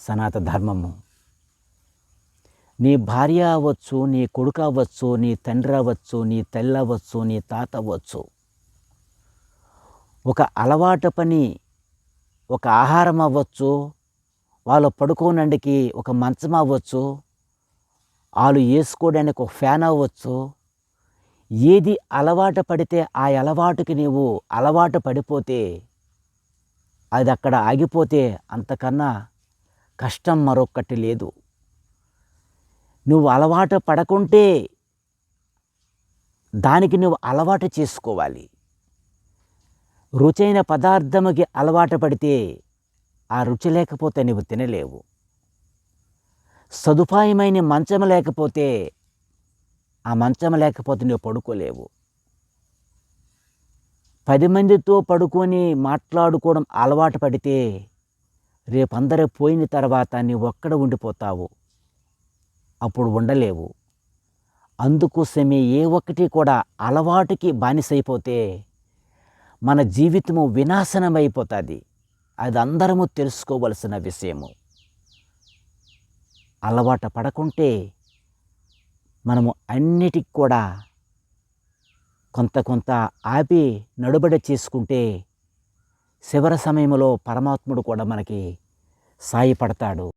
సనాతన ధర్మము. నీ భార్య అవ్వచ్చు, నీ కొడుకు అవ్వచ్చు, నీ తండ్రి అవ్వచ్చు, నీ తల్లి అవ్వచ్చు, నీ తాత అవ్వచ్చు. ఒక అలవాటు పని, ఒక ఆహారం అవ్వచ్చు, వాళ్ళు పడుకోనండికి ఒక మంచం అవ్వచ్చు, వాళ్ళు వేసుకోవడానికి ఒక ఫ్యాన్ అవ్వచ్చు. ఏది అలవాటు పడితే ఆ అలవాటుకి నీవు అలవాటు పడిపోతే అది అక్కడ ఆగిపోతే అంతకన్నా కష్టం మరొక్కటి లేదు. నువ్వు అలవాటు పడకుంటే దానికి నువ్వు అలవాటు చేసుకోవాలి. రుచైన పదార్థముకి అలవాటు పడితే ఆ రుచి లేకపోతే నువ్వు తినలేవు. సదుపాయమైన మంచం లేకపోతే ఆ మంచం లేకపోతే నువ్వు పడుకోలేవు. 10 మందితో పడుకొని మాట్లాడుకోవడం అలవాటు పడితే రేపు అందరూ పోయిన తర్వాత నీవు ఒక్కడ ఉండిపోతావు. అప్పుడు ఉండలేవు. అందుకోసమే ఏ ఒక్కటి కూడా అలవాటుకి బానిసైపోతే మన జీవితము వినాశనం అయిపోతుంది. అది అందరము తెలుసుకోవలసిన విషయము. అలవాటు పడకుంటే మనము అన్నిటికి కూడా కొంత ఆపి నడుబడి చేసుకుంటే చివరి సమయంలో పరమాత్ముడు కూడా మనకి సాయపడతాడు.